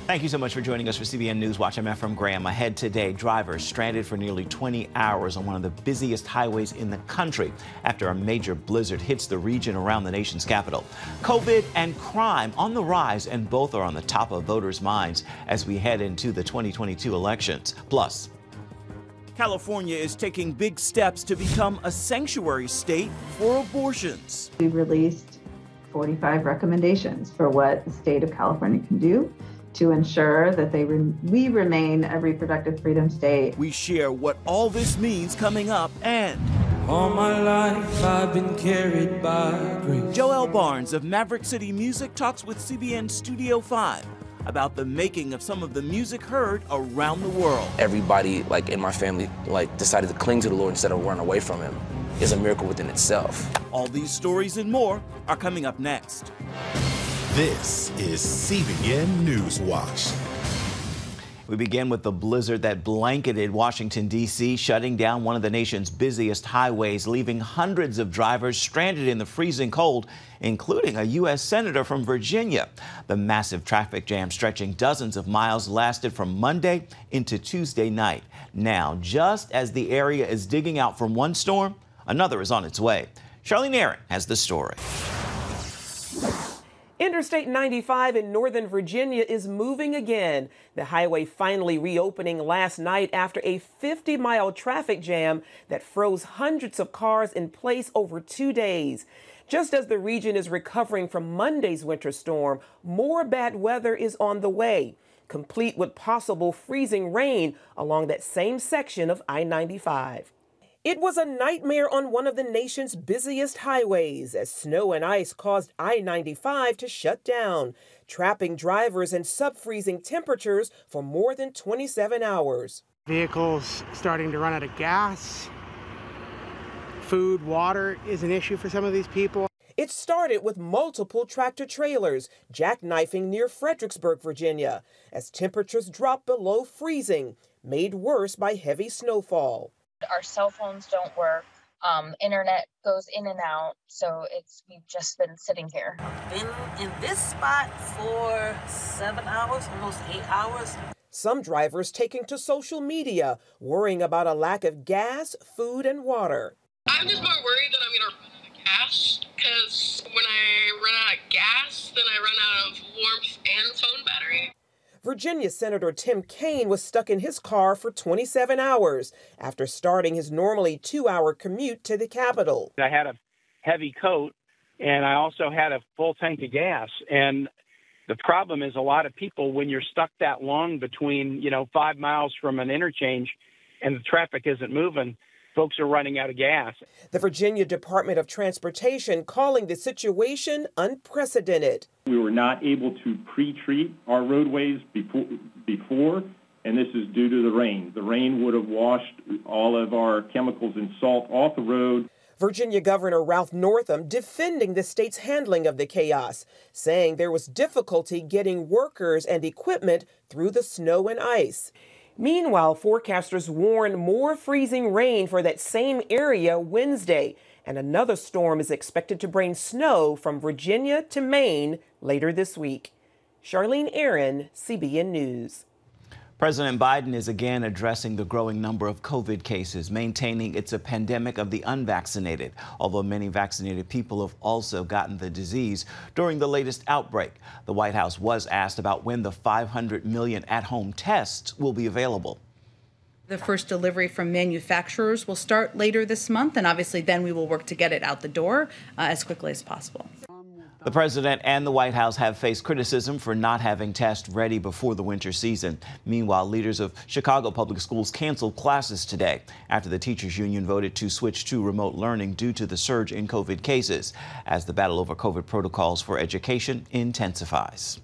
Thank you so much for joining us for CBN NewsWatch. I'm Ephraim Graham. Ahead today, drivers stranded for nearly 20 hours on one of the busiest highways in the country after a major blizzard hits the region around the nation's capital. COVID and crime on the rise, and both are on the top of voters' minds as we head into the 2022 elections. Plus, California is taking big steps to become a sanctuary state for abortions. We released 45 recommendations for what the state of California can do to ensure that we remain a reproductive freedom state. We share what all this means coming up, and all my life I've been carried by grace. Joel Barnes of Maverick City Music talks with CBN Studio 5 about the making of some of the music heard around the world. Everybody in my family decided to cling to the Lord instead of run away from him is a miracle within itself. All these stories and more are coming up next. This is CBN NewsWatch. We begin with the blizzard that blanketed Washington, D.C., shutting down one of the nation's busiest highways, leaving hundreds of drivers stranded in the freezing cold, including a U.S. senator from Virginia. The massive traffic jam stretching dozens of miles lasted from Monday into Tuesday night. Now, just as the area is digging out from one storm, another is on its way. Charlene Aaron has the story. Interstate 95 in Northern Virginia is moving again. The highway finally reopening last night after a 50-mile traffic jam that froze hundreds of cars in place over 2 days. Just as the region is recovering from Monday's winter storm, more bad weather is on the way, complete with possible freezing rain along that same section of I95. It was a nightmare on one of the nation's busiest highways as snow and ice caused I95 to shut down, trapping drivers in sub-freezing temperatures for more than 27 hours. Vehicles starting to run out of gas. Food, water is an issue for some of these people. It started with multiple tractor trailers jackknifing near Fredericksburg, Virginia, as temperatures dropped below freezing, made worse by heavy snowfall. Our cell phones don't work. Internet goes in and out, so we've just been sitting here. Been in this spot for 7 hours, almost 8 hours. Some drivers taking to social media, worrying about a lack of gas, food, and water. I'm just more worried that I'm going to run out of gas, because when I run out of gas, then I run out of warmth and phone battery. Virginia Senator Tim Kaine was stuck in his car for 27 hours after starting his normally 2-hour commute to the Capitol. I had a heavy coat, and I also had a full tank of gas. And the problem is a lot of people, when you're stuck that long between, 5 miles from an interchange and the traffic isn't moving, folks are running out of gas. The Virginia Department of Transportation calling the situation unprecedented. We were not able to pre-treat our roadways before, and this is due to the rain. The rain would have washed all of our chemicals and salt off the road. Virginia Governor Ralph Northam defending the state's handling of the chaos, saying there was difficulty getting workers and equipment through the snow and ice. Meanwhile, forecasters warn more freezing rain for that same area Wednesday, and another storm is expected to bring snow from Virginia to Maine later this week. Charlene Aaron, CBN News. President Biden is again addressing the growing number of COVID cases, maintaining it's a pandemic of the unvaccinated, although many vaccinated people have also gotten the disease during the latest outbreak. The White House was asked about when the 500 million at-home tests will be available. The first delivery from manufacturers will start later this month, and obviously then we will work to get it out the door as quickly as possible. The president and the White House have faced criticism for not having tests ready before the winter season. Meanwhile, leaders of Chicago public schools canceled classes today after the teachers union voted to switch to remote learning due to the surge in COVID cases as the battle over COVID protocols for education intensifies.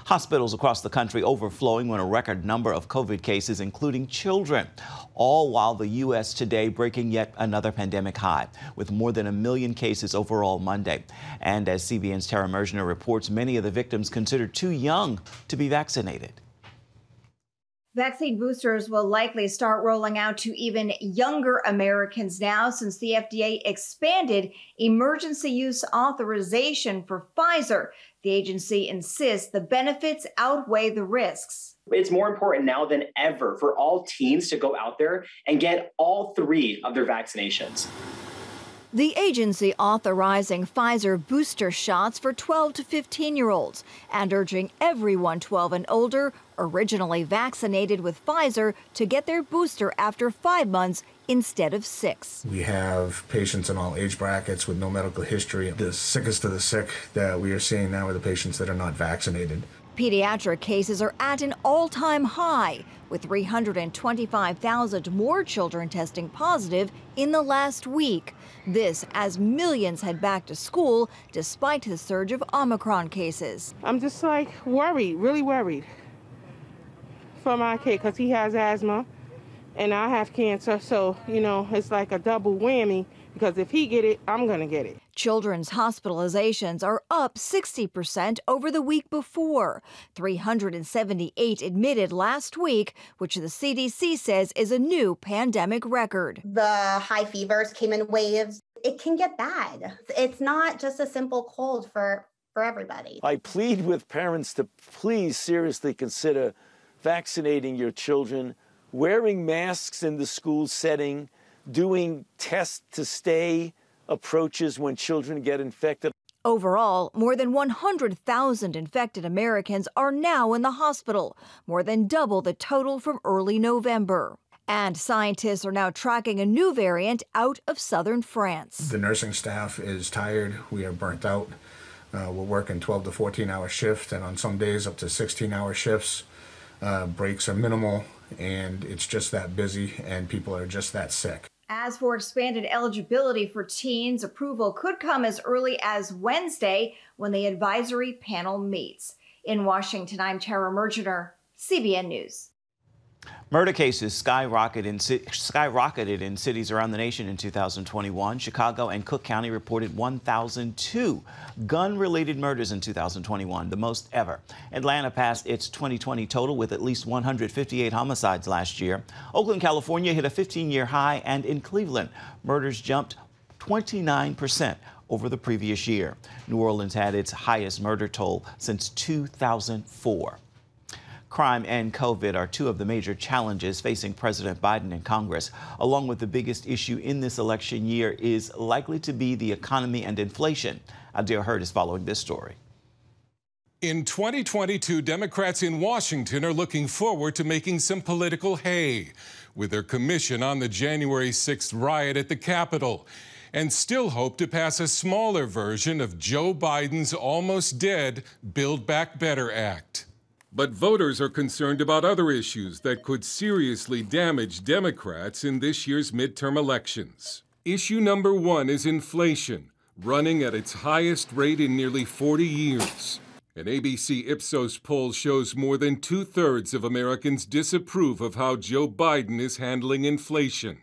Hospitals across the country overflowing when a record number of COVID cases, including children, all while the U.S. today breaking yet another pandemic high, with more than 1 million cases overall Monday. And as CBN's Tara Mergener reports, many of the victims considered too young to be vaccinated. Vaccine boosters will likely start rolling out to even younger Americans now since the FDA expanded emergency use authorization for Pfizer. The agency insists the benefits outweigh the risks. It's more important now than ever for all teens to go out there and get all 3 of their vaccinations. The agency authorizing Pfizer booster shots for 12 to 15-year-olds and urging everyone 12 and older originally vaccinated with Pfizer to get their booster after 5 months instead of 6. We have patients in all age brackets with no medical history. The sickest of the sick that we are seeing now are the patients that are not vaccinated. Pediatric cases are at an all-time high, with 325,000 more children testing positive in the last week. This as millions head back to school despite the surge of Omicron cases. I'm just worried, really worried for my kid because he has asthma and I have cancer. So, it's like a double whammy because if he get it, I'm going to get it. Children's hospitalizations are up 60% over the week before. 378 admitted last week, which the CDC says is a new pandemic record. The high fevers came in waves. It can get bad. It's not just a simple cold for everybody. I plead with parents to please seriously consider vaccinating your children, wearing masks in the school setting, doing test to stay approaches when children get infected. Overall, more than 100,000 infected Americans are now in the hospital, more than double the total from early November. And scientists are now tracking a new variant out of southern France. The nursing staff is tired. We are burnt out. We're working 12 to 14-hour shifts, and on some days up to 16-hour shifts. Breaks are minimal, and it's just that busy, and people are just that sick. As for expanded eligibility for teens, approval could come as early as Wednesday when the advisory panel meets. In Washington, I'm Tara Mergener, CBN News. Murder cases skyrocketed in cities around the nation in 2021. Chicago and Cook County reported 1,002 gun-related murders in 2021, the most ever. Atlanta passed its 2020 total with at least 158 homicides last year. Oakland, California hit a 15-year high, and in Cleveland, murders jumped 29% over the previous year. New Orleans had its highest murder toll since 2004. Crime and COVID are 2 of the major challenges facing President Biden and Congress. Along with the biggest issue in this election year is likely to be the economy and inflation. Adil Hurd is following this story. In 2022, Democrats in Washington are looking forward to making some political hay with their commission on the January 6th riot at the Capitol, and still hope to pass a smaller version of Joe Biden's almost dead Build Back Better Act. But voters are concerned about other issues that could seriously damage Democrats in this year's midterm elections. Issue number 1 is inflation, running at its highest rate in nearly 40 years. An ABC Ipsos poll shows more than 2/3 of Americans disapprove of how Joe Biden is handling inflation.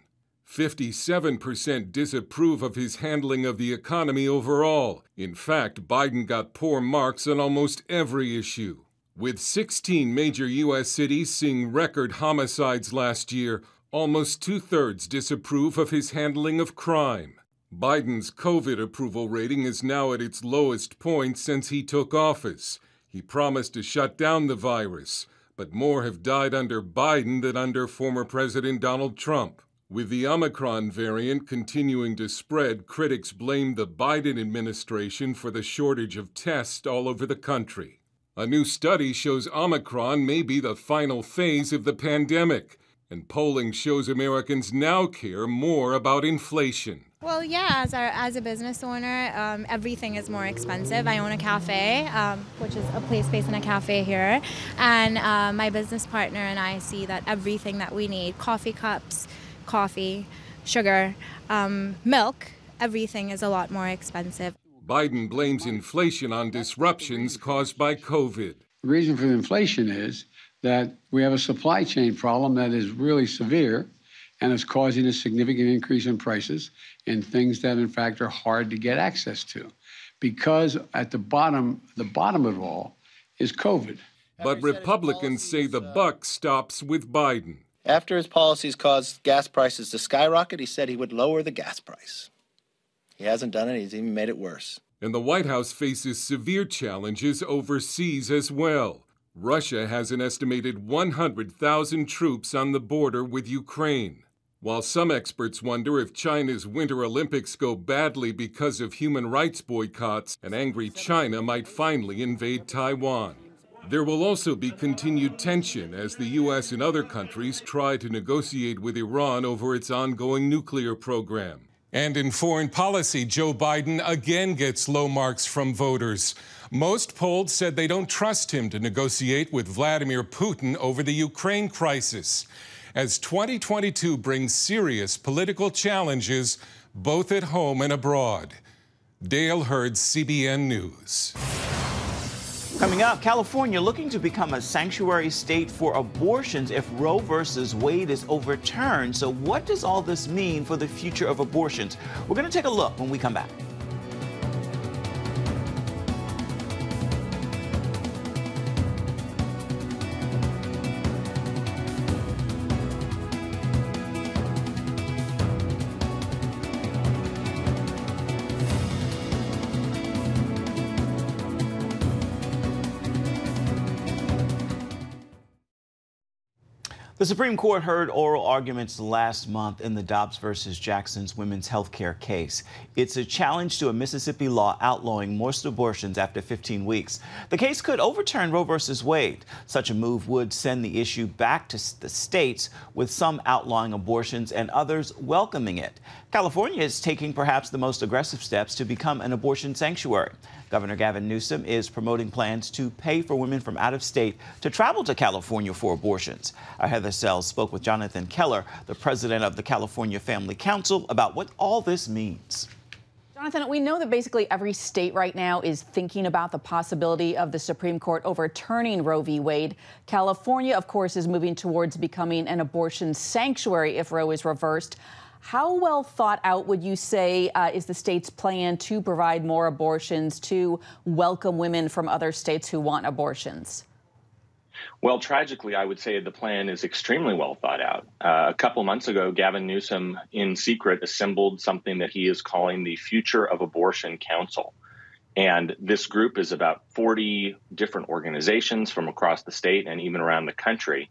57% disapprove of his handling of the economy overall. In fact, Biden got poor marks on almost every issue. With 16 major U.S. cities seeing record homicides last year, almost 2/3 disapprove of his handling of crime. Biden's COVID approval rating is now at its lowest point since he took office. He promised to shut down the virus, but more have died under Biden than under former President Donald Trump. With the Omicron variant continuing to spread, critics blame the Biden administration for the shortage of tests all over the country. A new study shows Omicron may be the final phase of the pandemic, and polling shows Americans now care more about inflation. Well, yeah, as a business owner, everything is more expensive. I own a cafe, which is a place based in a cafe here, and my business partner and I see that everything that we need, coffee cups, coffee, sugar, milk, everything is a lot more expensive. Biden blames inflation on disruptions caused by COVID. The reason for the inflation is that we have a supply chain problem that is really severe and is causing a significant increase in prices in things that, in fact, are hard to get access to. Because at the bottom of it all is COVID. But Republicans say the buck stops with Biden. After his policies caused gas prices to skyrocket, he said he would lower the gas price. He hasn't done it. He's even made it worse. And the White House faces severe challenges overseas as well. Russia has an estimated 100,000 troops on the border with Ukraine. While some experts wonder if China's Winter Olympics go badly because of human rights boycotts, an angry China might finally invade Taiwan. There will also be continued tension as the U.S. and other countries try to negotiate with Iran over its ongoing nuclear program. And in foreign policy, Joe Biden again gets low marks from voters. Most polled said they don't trust him to negotiate with Vladimir Putin over the Ukraine crisis, as 2022 brings serious political challenges both at home and abroad. Dale Hurd, CBN News. Coming up, California looking to become a sanctuary state for abortions if Roe versus Wade is overturned. So what does all this mean for the future of abortions? We're going to take a look when we come back. The Supreme Court heard oral arguments last month in the Dobbs versus Jackson's women's health care case. It's a challenge to a Mississippi law outlawing most abortions after 15 weeks. The case could overturn Roe versus Wade. Such a move would send the issue back to the states, with some outlawing abortions and others welcoming it. California is taking perhaps the most aggressive steps to become an abortion sanctuary. Governor Gavin Newsom is promoting plans to pay for women from out of state to travel to California for abortions. Our Heather Sells spoke with Jonathan Keller, the president of the California Family Council, about what all this means. Jonathan, we know that basically every state right now is thinking about the possibility of the Supreme Court overturning Roe v. Wade. California, of course, is moving towards becoming an abortion sanctuary if Roe is reversed. How well thought out would you say is the state's plan to provide more abortions, to welcome women from other states who want abortions? Well, tragically, I would say the plan is extremely well thought out. A couple months ago, Gavin Newsom, in secret, assembled something that he is calling the Future of Abortion Council. And this group is about 40 different organizations from across the state and even around the country.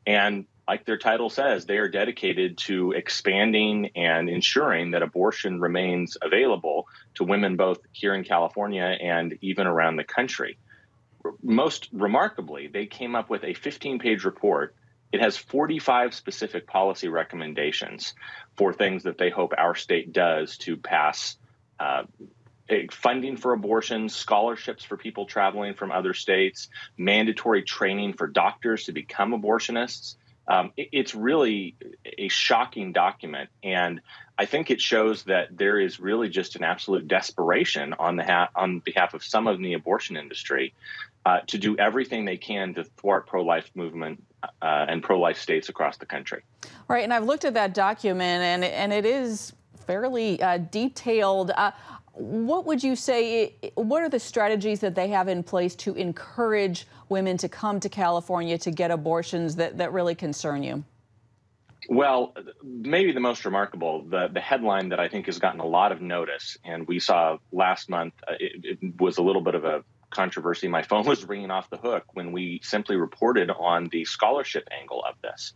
And like their title says, they are dedicated to expanding and ensuring that abortion remains available to women both here in California and even around the country. Most remarkably, they came up with a 15-page report. It has 45 specific policy recommendations for things that they hope our state does to pass funding for abortions, scholarships for people traveling from other states, mandatory training for doctors to become abortionists. It's really a shocking document, and I think it shows that there is really just an absolute desperation on behalf of some in the abortion industry to do everything they can to thwart pro-life movement and pro-life states across the country. Right, and I've looked at that document, and it is fairly detailed. What would you say, what are the strategies that they have in place to encourage women to come to California to get abortions that really concern you? Well, maybe the most remarkable, the headline that I think has gotten a lot of notice, and we saw last month, it was a little bit of a controversy. My phone was ringing off the hook when we simply reported on the scholarship angle of this.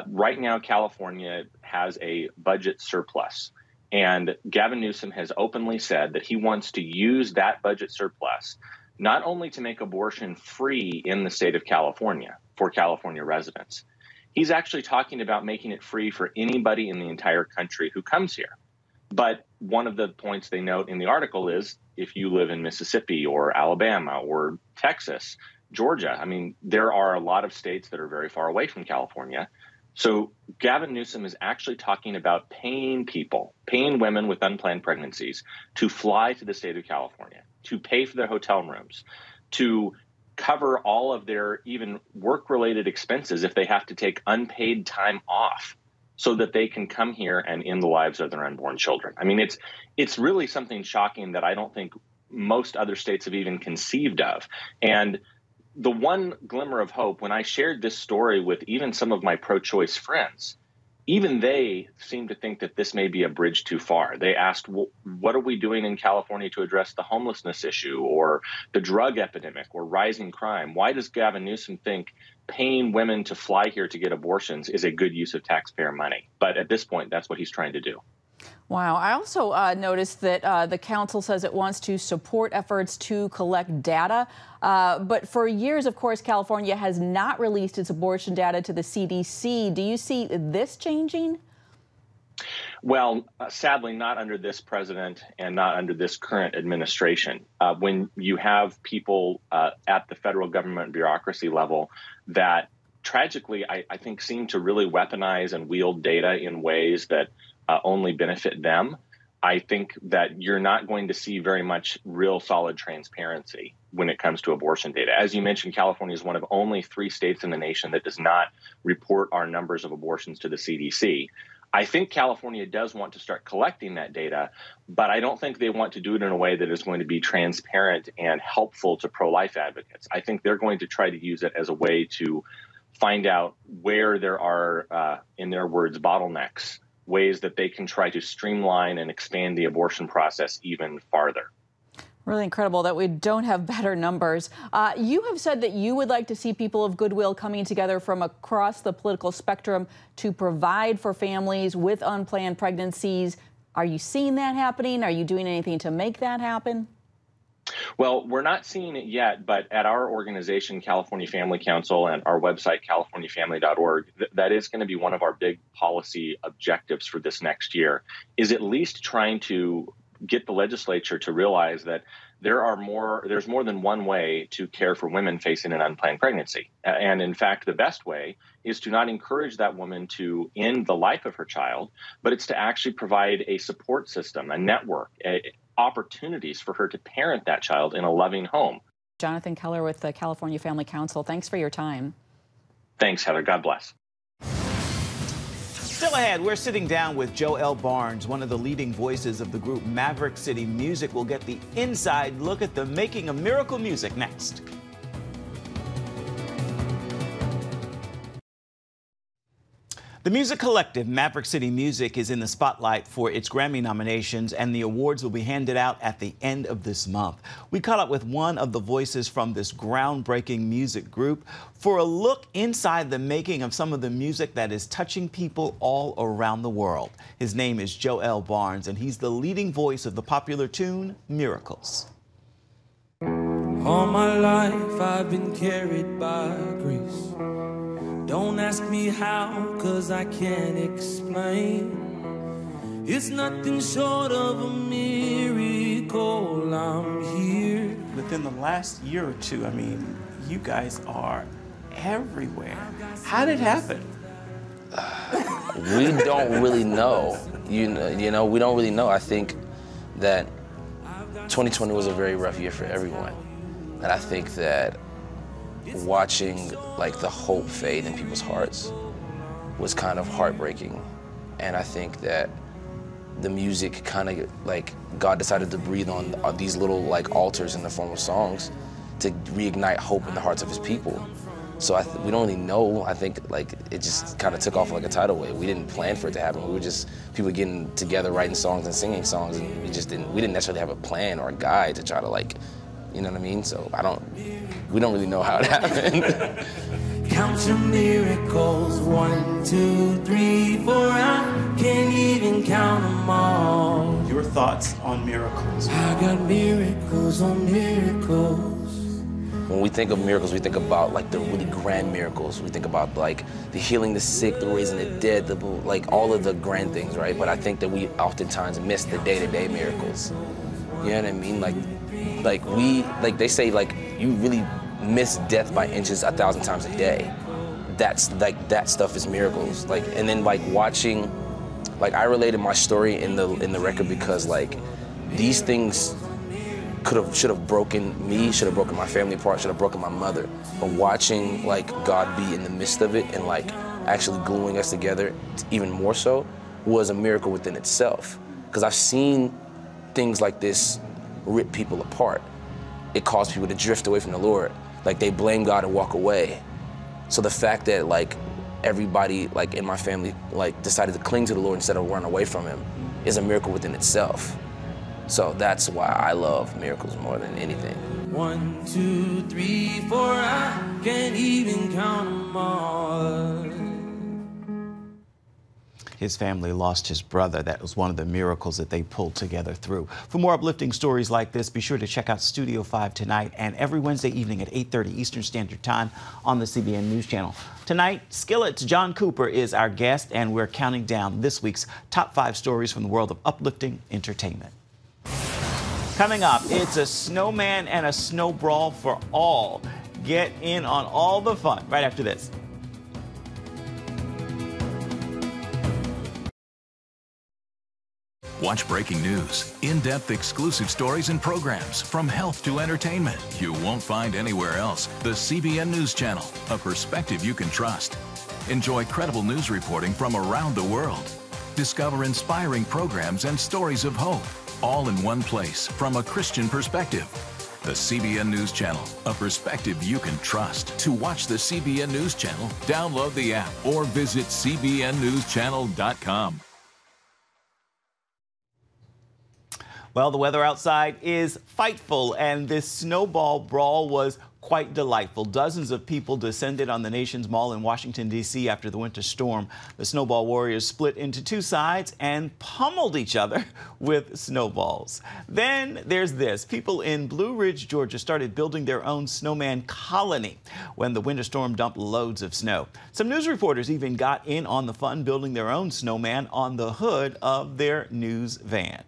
Right now, California has a budget surplus. And Gavin Newsom has openly said that he wants to use that budget surplus not only to make abortion free in the state of California for California residents. He's actually talking about making it free for anybody in the entire country who comes here. But one of the points they note in the article is if you live in Mississippi or Alabama or Texas, Georgia, I mean, there are a lot of states that are very far away from California. So Gavin Newsom is actually talking about paying women with unplanned pregnancies to fly to the state of California, to pay for their hotel rooms, to cover all of their even work-related expenses if they have to take unpaid time off so that they can come here and end the lives of their unborn children. I mean, it's really something shocking that I don't think most other states have even conceived of. And the one glimmer of hope, when I shared this story with even some of my pro-choice friends, even they seem to think that this may be a bridge too far. They asked, well, what are we doing in California to address the homelessness issue or the drug epidemic or rising crime? Why does Gavin Newsom think paying women to fly here to get abortions is a good use of taxpayer money? But at this point, that's what he's trying to do. Wow. I also noticed that the council says it wants to support efforts to collect data. But for years, of course, California has not released its abortion data to the CDC. Do you see this changing? Well, sadly, not under this president and not under this current administration. When you have people at the federal government bureaucracy level that tragically, I think, seem to really weaponize and wield data in ways that only benefit them, I think that you're not going to see very much real solid transparency when it comes to abortion data. As you mentioned, California is one of only 3 states in the nation that does not report our numbers of abortions to the CDC. I think California does want to start collecting that data, but I don't think they want to do it in a way that is going to be transparent and helpful to pro-life advocates. I think they're going to try to use it as a way to find out where there are, in their words, bottlenecks, ways that they can try to streamline and expand the abortion process even farther. Really incredible that we don't have better numbers. You have said that you would like to see people of goodwill coming together from across the political spectrum to provide for families with unplanned pregnancies. Are you seeing that happening? Are you doing anything to make that happen? Well, we're not seeing it yet, but at our organization, California Family Council, and our website, californiafamily.org, that is going to be one of our big policy objectives for this next year, is at least trying to get the legislature to realize that there's more than one way to care for women facing an unplanned pregnancy. And in fact, the best way is to not encourage that woman to end the life of her child, but it's to actually provide a support system, a network, opportunities for her to parent that child in a loving home. Jonathan Keller with the California Family Council, thanks for your time. Thanks, Heather. God bless. Still ahead, we're sitting down with Joel Barnes, one of the leading voices of the group Maverick City Music. We'll get the inside look at the making of miracle music next. The music collective Maverick City Music is in the spotlight for its Grammy nominations, and the awards will be handed out at the end of this month. We caught up with one of the voices from this groundbreaking music group for a look inside the making of some of the music that is touching people all around the world. His name is Joel Barnes, and he's the leading voice of the popular tune Miracles. All my life I've been carried by grace. Don't ask me how, 'cause I can't explain. It's nothing short of a miracle. I'm here. Within the last year or two, I mean, you guys are everywhere. How did it happen? We don't really know. You know, we don't really know. I think that 2020 was a very rough year for everyone. And I think that watching like the hope fade in people's hearts was kind of heartbreaking. And I think that the music kind of like God decided to breathe on these little like altars in the form of songs to reignite hope in the hearts of his people. So we don't really know. I think like it just kind of took off like a tidal wave. We didn't plan for it to happen. We were just people getting together, writing songs and singing songs, and we didn't necessarily have a plan or a guide to try to like, you know what I mean? So we don't really know how it happened. Count your miracles, 1, 2, 3, 4, I can't even count them all. Your thoughts on miracles? I got miracles on miracles. When we think of miracles, we think about like the really grand miracles. We think about like the healing the sick, the raising the dead, like all of the grand things, right? But I think that we oftentimes miss the day-to-day miracles. You know what I mean? Like they say, like, you really miss death by inches 1,000 times a day. That's like, that stuff is miracles. Like, and then like watching, like I related my story in the record because like these things should have broken me, should have broken my family apart, should have broken my mother. But watching like God be in the midst of it and like actually gluing us together even more so was a miracle within itself. Because I've seen things like this rip people apart. It caused people to drift away from the Lord. Like they blame God and walk away. So the fact that like everybody like in my family like decided to cling to the Lord instead of run away from him is a miracle within itself. So that's why I love miracles more than anything. 1, 2, 3, 4, I can't even count them all. His family lost his brother. That was one of the miracles that they pulled together through. For more uplifting stories like this, be sure to check out Studio 5 tonight and every Wednesday evening at 8:30 Eastern Standard Time on the CBN News Channel. Tonight, Skillet's John Cooper is our guest, and we're counting down this week's top 5 stories from the world of uplifting entertainment. Coming up, it's a snowman and a snow brawl for all. Get in on all the fun right after this. Watch breaking news, in-depth exclusive stories and programs from health to entertainment you won't find anywhere else. The CBN News Channel, a perspective you can trust. Enjoy credible news reporting from around the world. Discover inspiring programs and stories of hope, all in one place from a Christian perspective. The CBN News Channel, a perspective you can trust. To watch the CBN News Channel, download the app or visit cbnnewschannel.com. Well, the weather outside is fightful, and this snowball brawl was quite delightful. Dozens of people descended on the nation's mall in Washington, D.C. after the winter storm. The snowball warriors split into 2 sides and pummeled each other with snowballs. Then there's this. People in Blue Ridge, Georgia started building their own snowman colony when the winter storm dumped loads of snow. Some news reporters even got in on the fun, building their own snowman on the hood of their news van.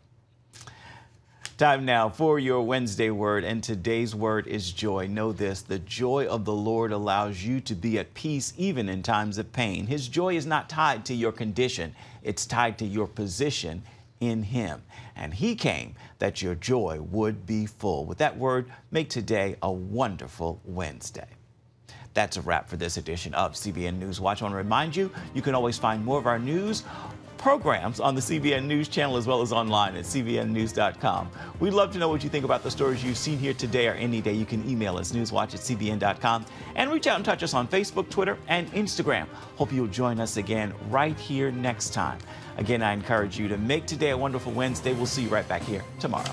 Time now for your Wednesday word, and today's word is joy. Know this, the joy of the Lord allows you to be at peace even in times of pain. His joy is not tied to your condition. It's tied to your position in Him. And He came that your joy would be full. With that word, make today a wonderful Wednesday. That's a wrap for this edition of CBN News Watch. I want to remind you, you can always find more of our news programs on the CBN News Channel as well as online at cbnnews.com. We'd love to know what you think about the stories you've seen here today or any day. You can email us, newswatch@cbn.com, and reach out and touch us on Facebook, Twitter, and Instagram. Hope you'll join us again right here next time. Again, I encourage you to make today a wonderful Wednesday. We'll see you right back here tomorrow.